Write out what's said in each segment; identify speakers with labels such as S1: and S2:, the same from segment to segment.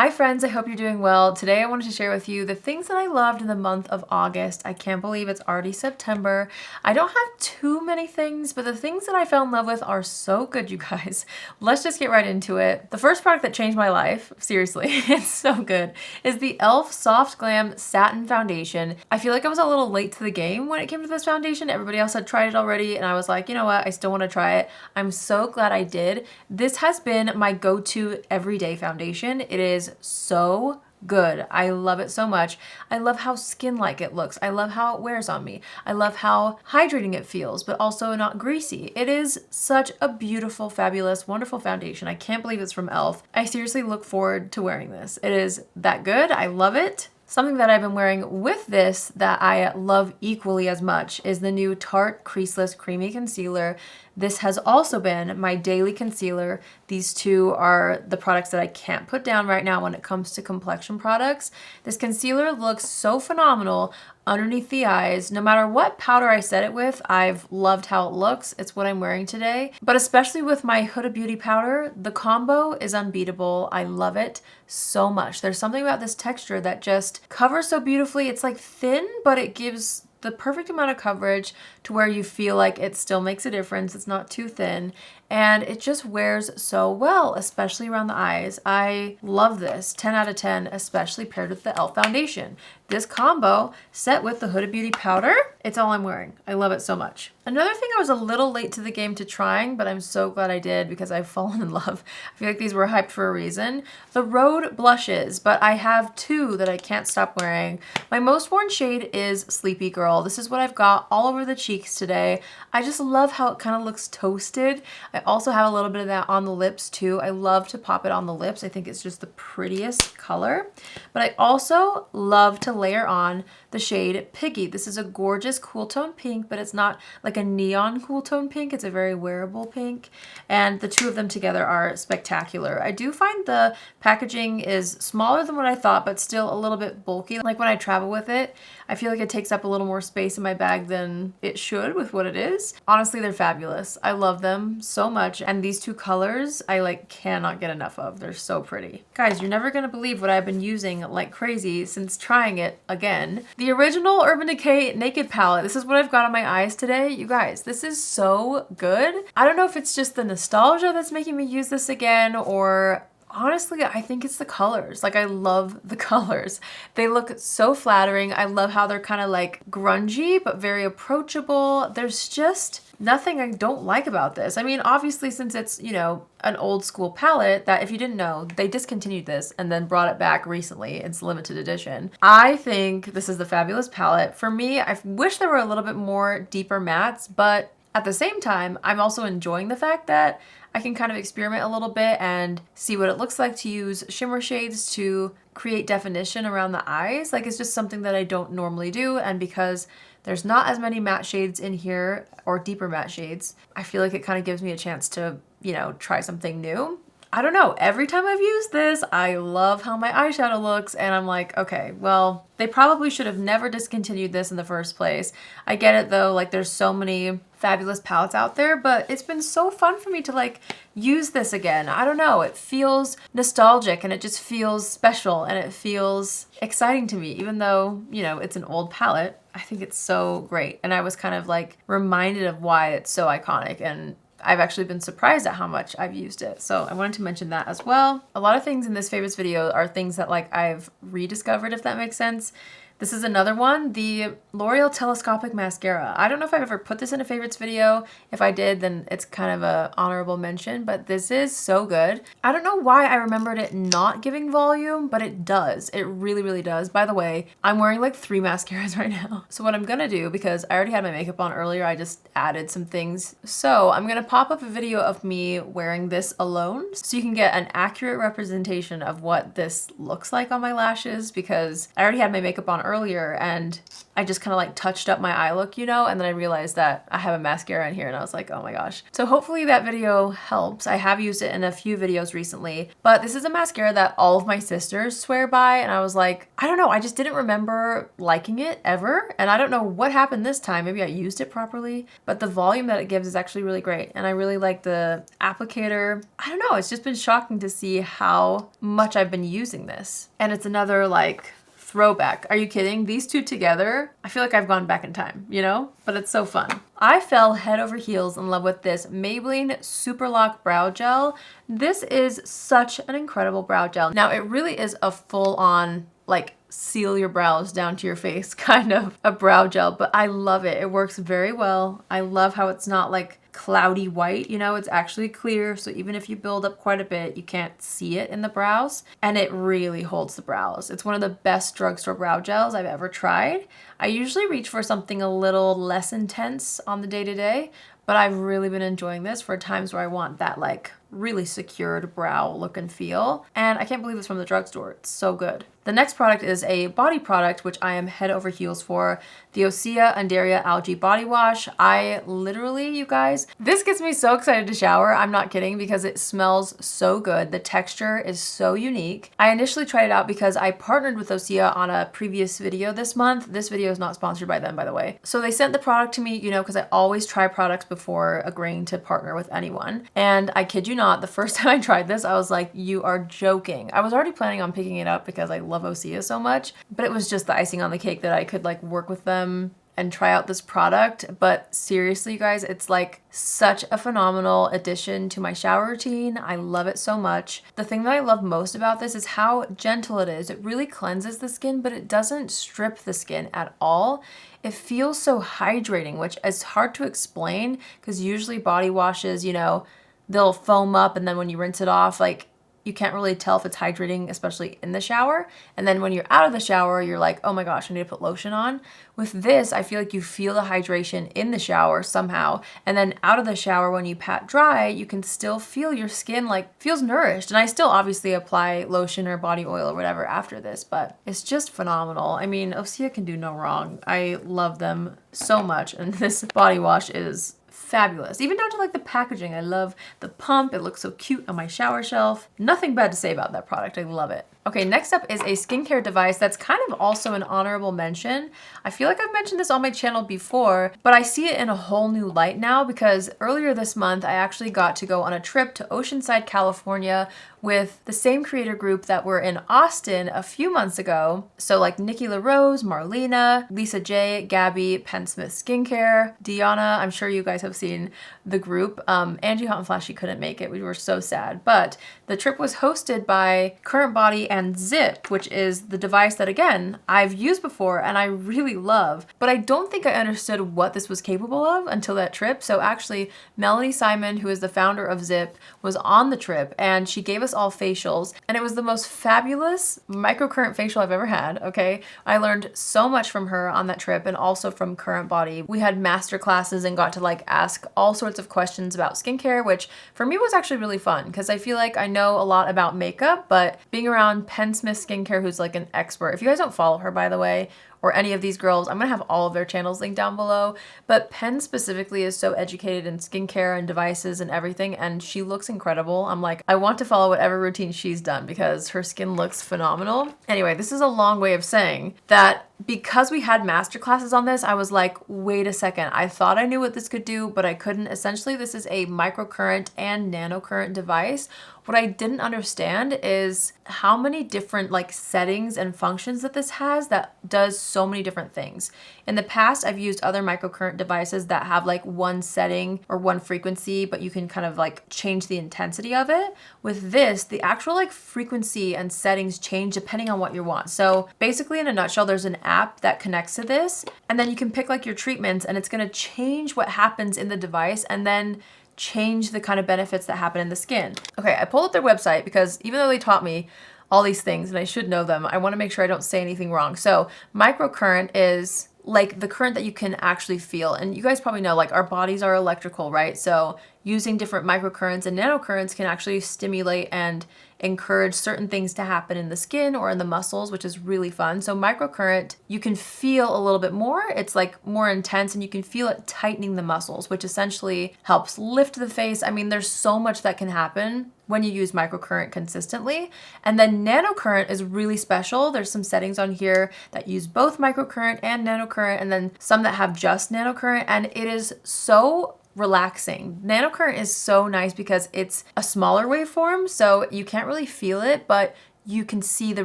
S1: Hi friends, I hope you're doing well. Today I wanted to share with you the things that I loved in the month of August. I can't believe it's already September. I don't have too many things, but the things that I fell in love with are so good, you guys. Let's just get right into it. The first product that changed my life, seriously, it's so good, is the E.L.F. Soft Glam Satin Foundation. I feel like I was a little late to the game when it came to this foundation. Everybody else had tried it already, and I was like, you know what, I still want to try it. I'm so glad I did. This has been my go-to everyday foundation. It is so good. I love it so much. I love how skin-like it looks. I love how it wears on me. I love how hydrating it feels, but also not greasy. It is such a beautiful, fabulous, wonderful foundation. I can't believe it's from E.L.F. I seriously look forward to wearing this. It is that good. I love it. Something that I've been wearing with this that I love equally as much is the new Tarte Creaseless Creamy Concealer. This has also been my daily concealer. These two are the products that I can't put down right now when it comes to complexion products. This concealer looks so phenomenal underneath the eyes. No matter what powder I set it with, I've loved how it looks. It's what I'm wearing today. But especially with my Huda Beauty powder, the combo is unbeatable. I love it so much. There's something about this texture that just covers so beautifully. It's like thin, but it gives the perfect amount of coverage to where you feel like it still makes a difference. It's not too thin, and it just wears so well, especially around the eyes. I love this. 10 out of 10, especially paired with the E.L.F. foundation. This combo set with the Huda Beauty powder, it's all I'm wearing. I love it so much. Another thing I was a little late to the game to trying, but I'm so glad I did because I've fallen in love. I feel like these were hyped for a reason. The RHODE blushes, but I have two that I can't stop wearing. My most worn shade is Sleepy Girl. This is what I've got all over the cheeks today. I just love how it kind of looks toasted. I also have a little bit of that on the lips too. I love to pop it on the lips. I think it's just the prettiest color. But I also love to layer on the shade Piggy. This is a gorgeous cool tone pink, but it's not like a neon cool tone pink. It's a very wearable pink. And the two of them together are spectacular. I do find the packaging is smaller than what I thought, but still a little bit bulky. Like when I travel with it, I feel like it takes up a little more space in my bag than it should with what it is. Honestly, they're fabulous. I love them so much. And these two colors, I like cannot get enough of. They're so pretty. Guys, you're never gonna believe what I've been using like crazy since trying it again. The original Urban Decay Naked Palette. This is what I've got on my eyes today. You guys, this is so good. I don't know if it's just the nostalgia that's making me use this again, or honestly, I think it's the colors. Like, I love the colors. They look so flattering. I love how they're kind of like grungy, but very approachable. There's just nothing I don't like about this. I mean, obviously, since it's, you know, an old school palette that, if you didn't know, they discontinued this and then brought it back recently. It's limited edition. I think this is the fabulous palette. For me, I wish there were a little bit more deeper mattes, but at the same time, I'm also enjoying the fact that I can kind of experiment a little bit and see what it looks like to use shimmer shades to create definition around the eyes. Like, it's just something that I don't normally do, and because there's not as many matte shades in here, or deeper matte shades, I feel like it kind of gives me a chance to, you know, try something new. I don't know, every time I've used this, I love how my eyeshadow looks, and I'm like, okay, well, they probably should have never discontinued this in the first place. I get it though, like there's so many fabulous palettes out there, but it's been so fun for me to like use this again. I don't know, it feels nostalgic and it just feels special and it feels exciting to me, even though, you know, it's an old palette. I think it's so great, and I was kind of like reminded of why it's so iconic, and I've actually been surprised at how much I've used it. So I wanted to mention that as well. A lot of things in this favorites video are things that like I've rediscovered, if that makes sense. This is another one, the L'Oreal Telescopic Mascara. I don't know if I've ever put this in a favorites video. If I did, then it's kind of a honorable mention, but this is so good. I don't know why I remembered it not giving volume, but it does. It really, really does. By the way, I'm wearing like 3 mascaras right now. So what I'm gonna do, because I already had my makeup on earlier, I just added some things. So I'm gonna pop up a video of me wearing this alone so you can get an accurate representation of what this looks like on my lashes, because I already had my makeup on earlier and I just kind of like touched up my eye look, you know, and then I realized that I have a mascara in here and I was like, oh my gosh. So hopefully that video helps. I have used it in a few videos recently, but this is a mascara that all of my sisters swear by, and I was like, I don't know, I just didn't remember liking it ever, and I don't know what happened this time. Maybe I used it properly, but the volume that it gives is actually really great, and I really like the applicator. I don't know, it's just been shocking to see how much I've been using this. And it's another like throwback. Are you kidding? These two together, I feel like I've gone back in time, you know? But it's so fun. I fell head over heels in love with this Maybelline Super Lock Brow Gel. This is such an incredible brow gel. Now, it really is a full-on, like, seal your brows down to your face kind of a brow gel, but I love it. It works very well. I love how it's not like cloudy white, you know, it's actually clear, so even if you build up quite a bit, you can't see it in the brows, and it really holds the brows. It's one of the best drugstore brow gels I've ever tried. I usually reach for something a little less intense on the day-to-day, but I've really been enjoying this for times where I want that like really secured brow look and feel, and I can't believe it's from the drugstore. It's so good. The next product is a body product, which I am head over heels for, the OSEA Undaria Algae Body Wash. I literally, you guys, this gets me so excited to shower. I'm not kidding, because it smells so good. The texture is so unique. I initially tried it out because I partnered with OSEA on a previous video this month. This video is not sponsored by them, by the way. So they sent the product to me, you know, because I always try products before agreeing to partner with anyone. And I kid you not, the first time I tried this, I was like, you are joking. I was already planning on picking it up because I love OSEA so much, but it was just the icing on the cake that I could like work with them and try out this product. But seriously, you guys, it's like such a phenomenal addition to my shower routine. I love it so much. The thing that I love most about this is how gentle it is. It really cleanses the skin, but it doesn't strip the skin at all. It feels so hydrating, which is hard to explain because usually body washes, you know, they'll foam up, and then when you rinse it off, like, you can't really tell if it's hydrating, especially in the shower. And then when you're out of the shower, you're like, oh my gosh, I need to put lotion on. With this, I feel like you feel the hydration in the shower somehow. And then out of the shower, when you pat dry, you can still feel your skin like feels nourished. And I still obviously apply lotion or body oil or whatever after this, but it's just phenomenal. I mean, OSEA can do no wrong. I love them so much. And this body wash is fabulous. Even down to like the packaging. I love the pump. It looks so cute on my shower shelf. Nothing bad to say about that product. I love it. Okay, next up is a skincare device that's kind of also an honorable mention. I feel like I've mentioned this on my channel before, but I see it in a whole new light now because earlier this month, I actually got to go on a trip to Oceanside, California with the same creator group that were in Austin a few months ago. So like Nikki LaRose, Marlena, Lisa J, Gabby, Penn Smith Skincare, Deanna. I'm sure you guys have seen the group. Angie Hot and Flashy couldn't make it. We were so sad. But the trip was hosted by Current Body and ZIIP, which is the device that, again, I've used before and I really love. But I don't think I understood what this was capable of until that trip. So actually, Melanie Simon, who is the founder of ZIIP, was on the trip and she gave us all facials. And it was the most fabulous microcurrent facial I've ever had, okay? I learned so much from her on that trip and also from Current Body. We had master classes and got to like ask all sorts of questions about skincare, which for me was actually really fun because I feel like I know a lot about makeup, but being around Penn Smith Skincare, who's like an expert. If you guys don't follow her, by the way, or any of these girls, I'm gonna have all of their channels linked down below. But Penn specifically is so educated in skincare and devices and everything, and she looks incredible. I'm like, I want to follow whatever routine she's done because her skin looks phenomenal. Anyway, this is a long way of saying that because we had master classes on this, I was like, wait a second, I thought I knew what this could do, but I couldn't. Essentially, this is a microcurrent and nanocurrent device. What I didn't understand is how many different like settings and functions that this has that does so many different things. In the past, I've used other microcurrent devices that have like one setting or one frequency, but you can kind of like change the intensity of it. With this, the actual like frequency and settings change depending on what you want. So basically in a nutshell, there's an app that connects to this, and then you can pick like your treatments and it's gonna change what happens in the device and then change the kind of benefits that happen in the skin. Okay, I pulled up their website because even though they taught me all these things and I should know them, I want to make sure I don't say anything wrong. So microcurrent is like the current that you can actually feel. And you guys probably know like our bodies are electrical, right? So using different microcurrents and nanocurrents can actually stimulate and encourage certain things to happen in the skin or in the muscles, which is really fun. So microcurrent, you can feel a little bit more. It's like more intense and you can feel it tightening the muscles, which essentially helps lift the face. I mean, there's so much that can happen when you use microcurrent consistently. And then nanocurrent is really special. There's some settings on here that use both microcurrent and nanocurrent, and then some that have just nanocurrent, and it is so relaxing. Nanocurrent is so nice because it's a smaller waveform, so you can't really feel it, but you can see the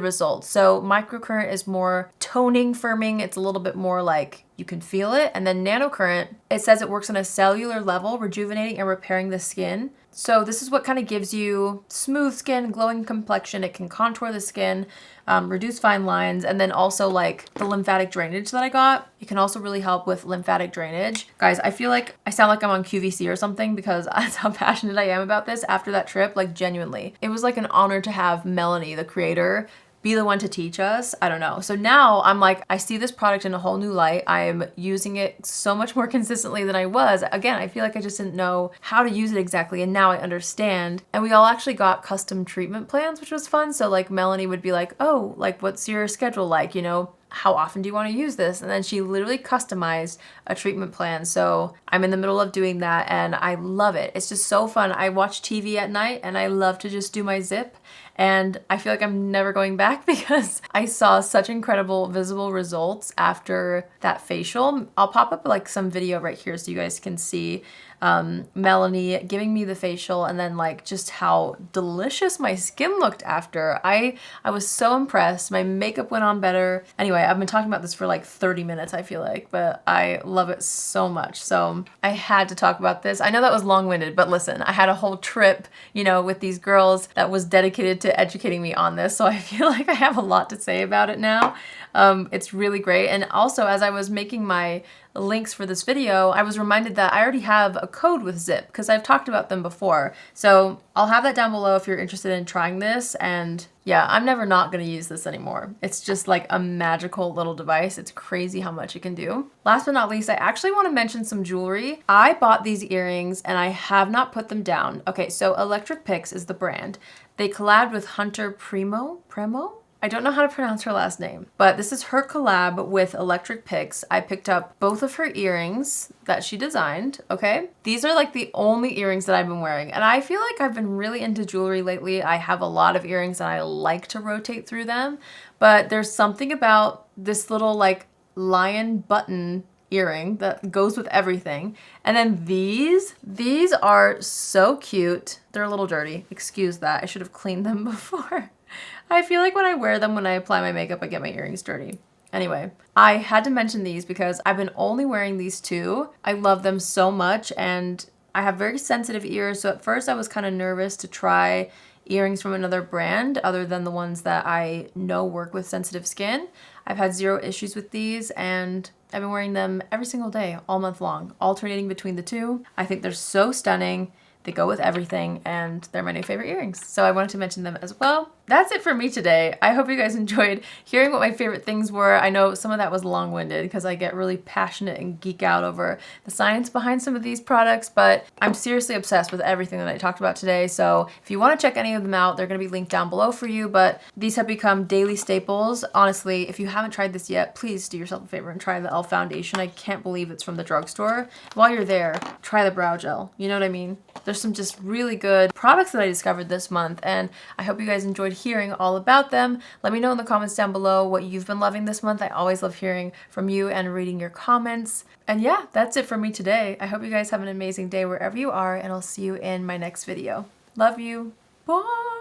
S1: results. So microcurrent is more toning, firming. It's a little bit more like you can feel it. And then nanocurrent, it says it works on a cellular level, rejuvenating and repairing the skin. So this is what kind of gives you smooth skin, glowing complexion. It can contour the skin, reduce fine lines, and then also like the lymphatic drainage that I got. It can also really help with lymphatic drainage. Guys, I feel like I sound like I'm on QVC or something because that's how passionate I am about this after that trip, like genuinely. It was like an honor to have Melanie, the creator, be the one to teach us. I don't know. So now I'm like, I see this product in a whole new light. I'm using it so much more consistently than I was. Again, I feel like I just didn't know how to use it exactly, and now I understand. And we all actually got custom treatment plans, which was fun. So like Melanie would be like, oh, like what's your schedule like, you know? How often do you want to use this? And then she literally customized a treatment plan. So I'm in the middle of doing that and I love it. It's just so fun. I watch TV at night and I love to just do my ZIIP. And I feel like I'm never going back because I saw such incredible visible results after that facial. I'll pop up like some video right here so you guys can see Melanie giving me the facial and then like just how delicious my skin looked after. I was so impressed. My makeup went on better. Anyway, I've been talking about this for like 30 minutes, I feel like, but I love it so much. So I had to talk about this. I know that was long-winded, but listen, I had a whole trip, you know, with these girls that was dedicated to educating me on this. So I feel like I have a lot to say about it now. It's really great. And also, as I was making my links for this video, I was reminded that I already have a code with ZIIP because I've talked about them before. So I'll have that down below if you're interested in trying this. And yeah, I'm never not going to use this anymore. It's just like a magical little device. It's crazy how much it can do. Last but not least, I actually want to mention some jewelry. I bought these earrings and I have not put them down. Okay, so Electric Pix is the brand. They collabed with Hunter Premo? I don't know how to pronounce her last name, but this is her collab with Electric Pix. I picked up both of her earrings that she designed, okay? These are like the only earrings that I've been wearing, and I feel like I've been really into jewelry lately. I have a lot of earrings and I like to rotate through them, but there's something about this little like lion button earring that goes with everything. And then these are so cute. They're a little dirty. Excuse that. I should have cleaned them before. I feel like when I wear them, when I apply my makeup, I get my earrings dirty. Anyway, I had to mention these because I've been only wearing these two. I love them so much and I have very sensitive ears. So at first I was kind of nervous to try earrings from another brand other than the ones that I know work with sensitive skin. I've had zero issues with these and I've been wearing them every single day, all month long, alternating between the two. I think they're so stunning. They go with everything and they're my new favorite earrings. So I wanted to mention them as well. That's it for me today. I hope you guys enjoyed hearing what my favorite things were. I know some of that was long-winded because I get really passionate and geek out over the science behind some of these products, but I'm seriously obsessed with everything that I talked about today. So if you want to check any of them out, they're going to be linked down below for you, but these have become daily staples. Honestly, if you haven't tried this yet, please do yourself a favor and try the E.L.F. foundation. I can't believe it's from the drugstore. While you're there, try the brow gel. You know what I mean? There's some just really good products that I discovered this month, and I hope you guys enjoyed hearing all about them. Let me know in the comments down below what you've been loving this month. I always love hearing from you and reading your comments. And yeah, that's it for me today. I hope you guys have an amazing day wherever you are, and I'll see you in my next video. Love you. Bye!